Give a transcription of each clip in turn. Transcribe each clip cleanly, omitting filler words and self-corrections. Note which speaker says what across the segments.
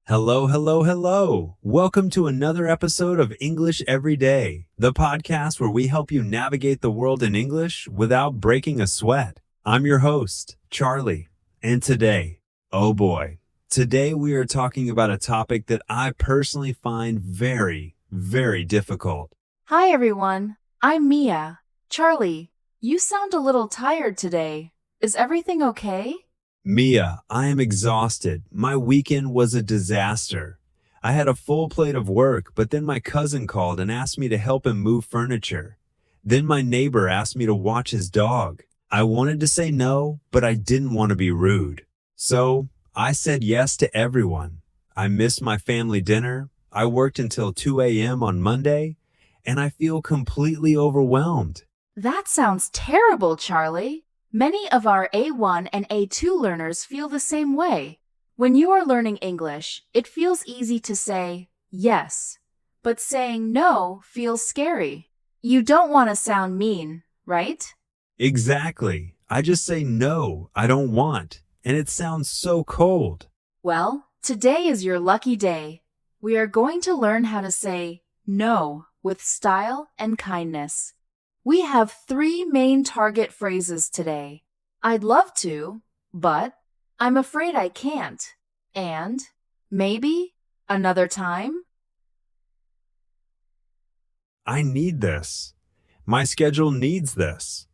Speaker 1: Hello, hello, hello. Welcome to another episode of English Every Day, the podcast where we help you navigate the world in English without breaking a sweat. I'm your host, Charlie, and today, oh boy, today we are talking about a topic that I personally find very difficult.
Speaker 2: Hi everyone, I'm Mia. Charlie, you sound a little tired today. Is everything okay?
Speaker 1: Mia, I am exhausted. My weekend was a disaster. I had a full plate of work, but then my cousin called and asked me to help him move furniture. Then my neighbor asked me to watch his dog. I wanted to say no, but I didn't want to be rude. So I said yes to everyone. I missed my family dinner. I worked until 2 a.m. on Monday, and I feel completely overwhelmed.
Speaker 2: That sounds terrible, Charlie. Many of our A1 and A2 learners feel the same way. When you are learning English, it feels easy to say yes, but saying no feels scary. You don't want to sound mean, right?
Speaker 1: Exactly. I just say no, I don't want, and it sounds so cold.
Speaker 2: Well, today is your lucky day. We are going to learn how to say no with style and kindness. We have 3 main target phrases today. I'd love to, but I'm afraid I can't. And maybe another time?
Speaker 1: I need this. My schedule needs this.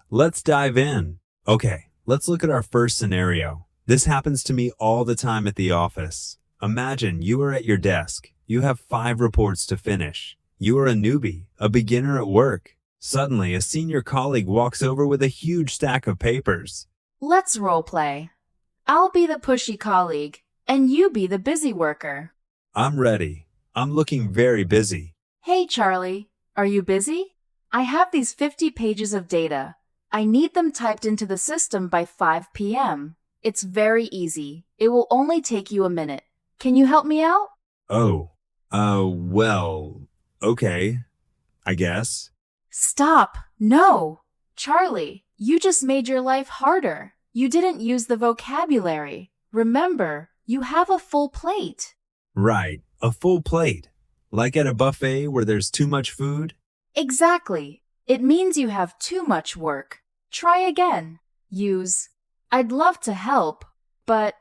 Speaker 1: Let's dive in. Okay, let's look at our first scenario. This happens to me all the time at the office. Imagine you are at your desk. You have 5 reports to finish. You are a newbie, a beginner at work. Suddenly, a senior colleague walks over with a huge stack of papers.
Speaker 2: Let's role play. I'll be the pushy colleague, and you be the busy worker.
Speaker 1: I'm ready. I'm looking very busy.
Speaker 2: Hey, Charlie, are you busy? I have these 50 pages of data. I need them typed into the system by 5 p.m. It's very easy. It will only take you a minute. Can you help me out?
Speaker 1: Well, okay, I guess.
Speaker 2: Stop! No! Charlie, you just made your life harder. You didn't use the vocabulary. Remember, you have a full plate.
Speaker 1: Right, a full plate. Like at a buffet where there's too much food?
Speaker 2: Exactly. It means you have too much work. Try again. Use, I'd love to help, but...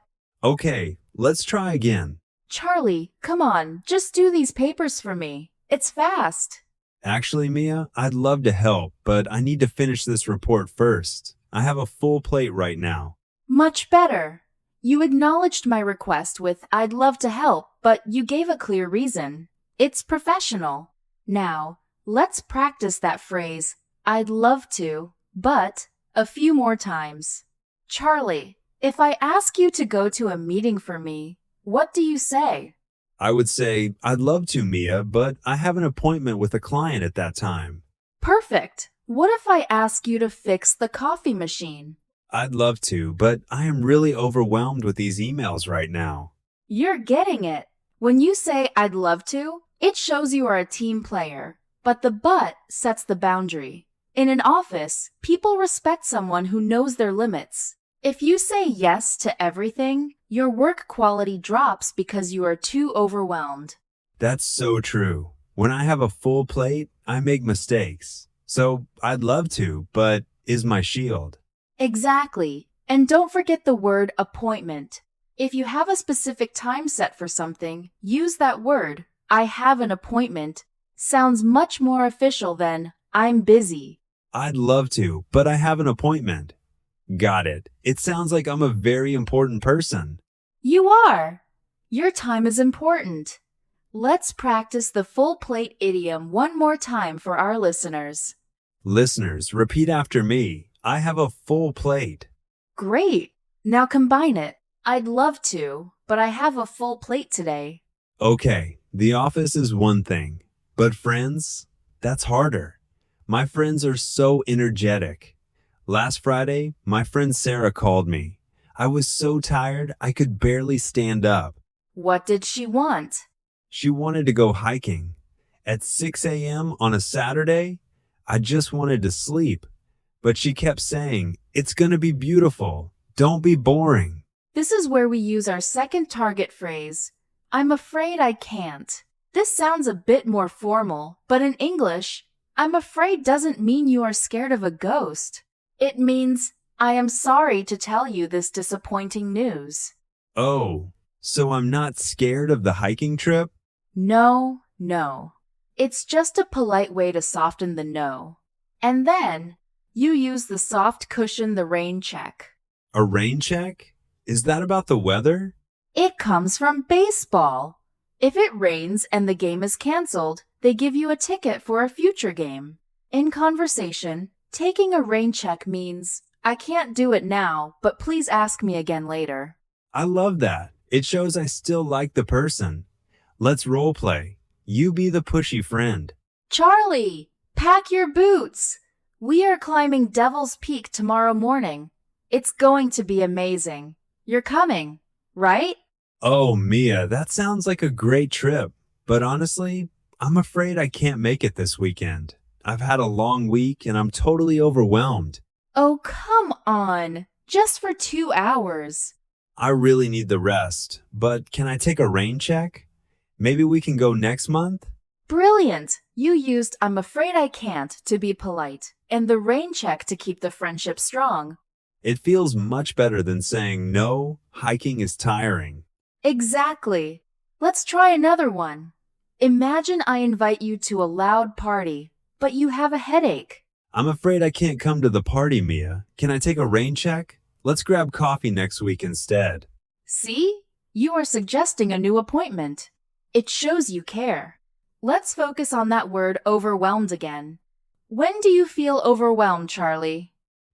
Speaker 1: Okay, let's try again.
Speaker 2: Charlie, come on, just do these papers for me. It's fast.
Speaker 1: Actually, Mia, I'd love to help, but I need to finish this report first. I have a full plate right now.
Speaker 2: Much better. You acknowledged my request with I'd love to help, but you gave a clear reason. It's professional. Now, let's practice that phrase, I'd love to, but a few more times. Charlie, if I ask you to go to a meeting for me, what do you say?
Speaker 1: I would say, I'd love to, Mia, but I have an appointment with a client at that time.
Speaker 2: Perfect. What if I ask you to fix the coffee machine?
Speaker 1: I'd love to, but I am really overwhelmed with these emails right now.
Speaker 2: You're getting it. When you say I'd love to, it shows you are a team player. But the but sets the boundary. In an office, people respect someone who knows their limits. If you say yes to everything, your work quality drops because you are too overwhelmed.
Speaker 1: That's so true. When I have a full plate, I make mistakes. So I'd love to, but is my shield.
Speaker 2: Exactly. And don't forget the word appointment. If you have a specific time set for something, use that word. I have an appointment. Sounds much more official than I'm busy.
Speaker 1: I'd love to, but I have an appointment. Got it. It sounds like I'm a very important person.
Speaker 2: You are. Your time is important. Let's practice the full plate idiom one more time for our listeners.
Speaker 1: Listeners, repeat after me. I have a full plate.
Speaker 2: Great. Now combine it. I'd love to, but I have a full plate today.
Speaker 1: Okay, the office is one thing, but friends, that's harder. My friends are so energetic. Last Friday, my friend Sarah called me. I was so tired I could barely stand up.
Speaker 2: What did she want?
Speaker 1: She wanted to go hiking. At 6 a.m. on a Saturday, I just wanted to sleep. But she kept saying, "It's going to be beautiful. Don't be boring."
Speaker 2: This is where we use our second target phrase, I'm afraid I can't. This sounds a bit more formal, but in English, I'm afraid doesn't mean you are scared of a ghost. It means, I am sorry to tell you this disappointing news.
Speaker 1: Oh, so I'm not scared of the hiking trip?
Speaker 2: No, no. It's just a polite way to soften the no. And then, you use the soft cushion the rain check.
Speaker 1: A rain check? Is that about the weather?
Speaker 2: It comes from baseball. If it rains and the game is canceled, they give you a ticket for a future game. In conversation, taking a rain check means, I can't do it now, but please ask me again later.
Speaker 1: I love that. It shows I still like the person. Let's role play. You be the pushy friend.
Speaker 2: Charlie, pack your boots. We are climbing Devil's Peak tomorrow morning. It's going to be amazing. You're coming, right?
Speaker 1: Oh, Mia, that sounds like a great trip. But honestly, I'm afraid I can't make it this weekend. I've had a long week and I'm totally overwhelmed.
Speaker 2: Oh, come on. Just for 2 hours.
Speaker 1: I really need the rest, but can I take a rain check? Maybe we can go next month?
Speaker 2: Brilliant. You used I'm afraid I can't to be polite, and the rain check to keep the friendship strong.
Speaker 1: It feels much better than saying no, hiking is tiring.
Speaker 2: Exactly. Let's try another one. Imagine I invite you to a loud party, but you have a headache.
Speaker 1: I'm afraid I can't come to the party, Mia. Can I take a rain check? Let's grab coffee next week instead.
Speaker 2: See? You are suggesting a new appointment. It shows you care. Let's focus on that word overwhelmed again. When do you feel overwhelmed, Charlie?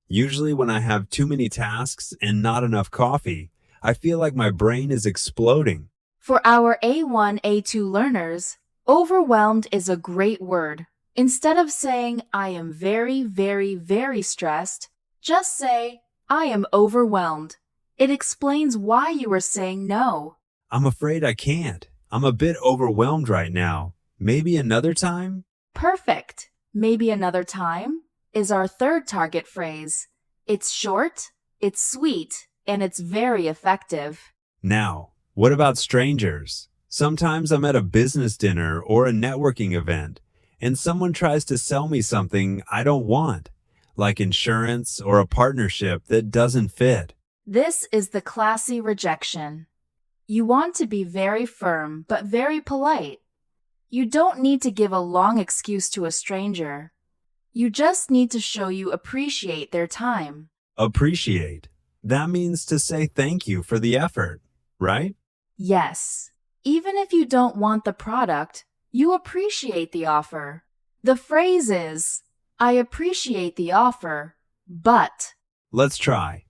Speaker 1: Usually when I have too many tasks and not enough coffee, I feel like my brain is exploding.
Speaker 2: For our A1, A2 learners, overwhelmed is a great word. Instead of saying, I am very, very, very stressed, just say, I am overwhelmed. It explains why you are saying no.
Speaker 1: I'm afraid I can't. I'm a bit overwhelmed right now. Maybe another time?
Speaker 2: Perfect. Maybe another time is our third target phrase. It's short, it's sweet, and it's very effective.
Speaker 1: Now, what about strangers? Sometimes I'm at a business dinner or a networking event, and someone tries to sell me something I don't want, like insurance or a partnership that doesn't fit.
Speaker 2: This is the classy rejection. You want to be very firm but very polite. You don't need to give a long excuse to a stranger. You just need to show you appreciate their time.
Speaker 1: Appreciate. That means to say thank you for the effort, right?
Speaker 2: Yes. Even if you don't want the product, you appreciate the offer. The phrase is, I appreciate the offer, but.
Speaker 1: Let's try.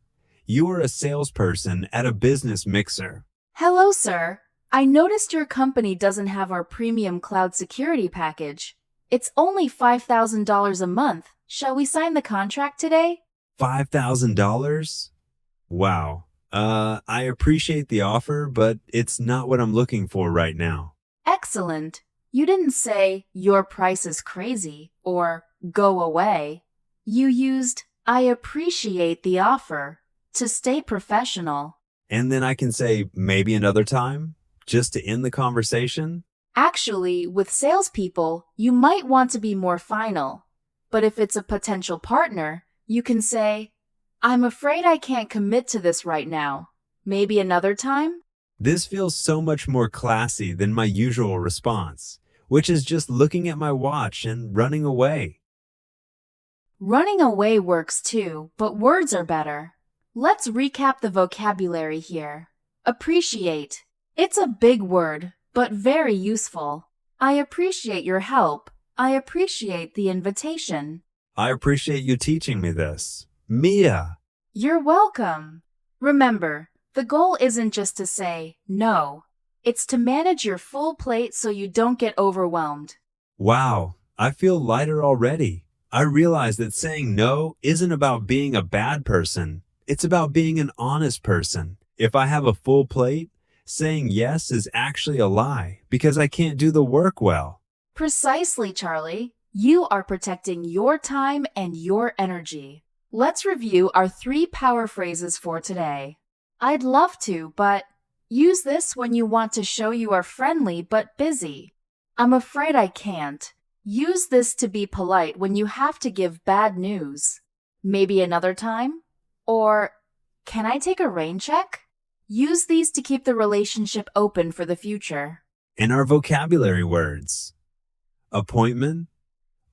Speaker 1: You are a salesperson at a business mixer.
Speaker 2: Hello, sir. I noticed your company doesn't have our premium cloud security package. It's only $5,000 a month. Shall we sign the contract today?
Speaker 1: $5,000? Wow. I appreciate the offer, but it's not what I'm looking for right now.
Speaker 2: Excellent. You didn't say, your price is crazy, or go away. You used, I appreciate the offer, to stay professional.
Speaker 1: And then I can say maybe another time, just to end the conversation?
Speaker 2: Actually, with salespeople, you might want to be more final. But if it's a potential partner, you can say, I'm afraid I can't commit to this right now. Maybe another time?
Speaker 1: This feels so much more classy than my usual response, which is just looking at my watch and running away.
Speaker 2: Running away works too, but words are better. Let's recap the vocabulary here. Appreciate. It's a big word, but very useful. I appreciate your help. I appreciate the invitation.
Speaker 1: I appreciate you teaching me this. Mia!
Speaker 2: You're welcome. Remember, the goal isn't just to say no. It's to manage your full plate so you don't get overwhelmed.
Speaker 1: Wow, I feel lighter already. I realize that saying no isn't about being a bad person. It's about being an honest person. If I have a full plate, saying yes is actually a lie because I can't do the work well.
Speaker 2: Precisely, Charlie. You are protecting your time and your energy. Let's review our 3 power phrases for today. I'd love to, but Use this when you want to show you are friendly but busy. I'm afraid I can't. Use this to be polite when you have to give bad news. Maybe another time? Or, can I take a rain check? Use these to keep the relationship open for the future.
Speaker 1: And our vocabulary words: appointment,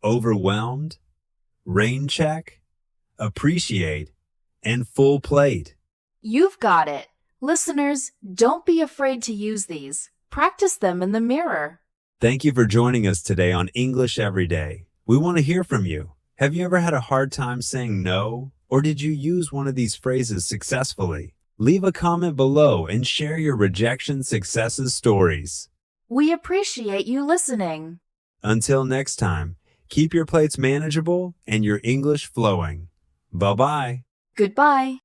Speaker 1: overwhelmed, rain check, appreciate, and full plate.
Speaker 2: You've got it. Listeners, don't be afraid to use these. Practice them in the mirror.
Speaker 1: Thank you for joining us today on English Every Day. We want to hear from you. Have you ever had a hard time saying no? Or did you use one of these phrases successfully? Leave a comment below and share your rejection successes stories.
Speaker 2: We appreciate you listening.
Speaker 1: Until next time, keep your plates manageable and your English flowing. Bye-bye.
Speaker 2: Goodbye.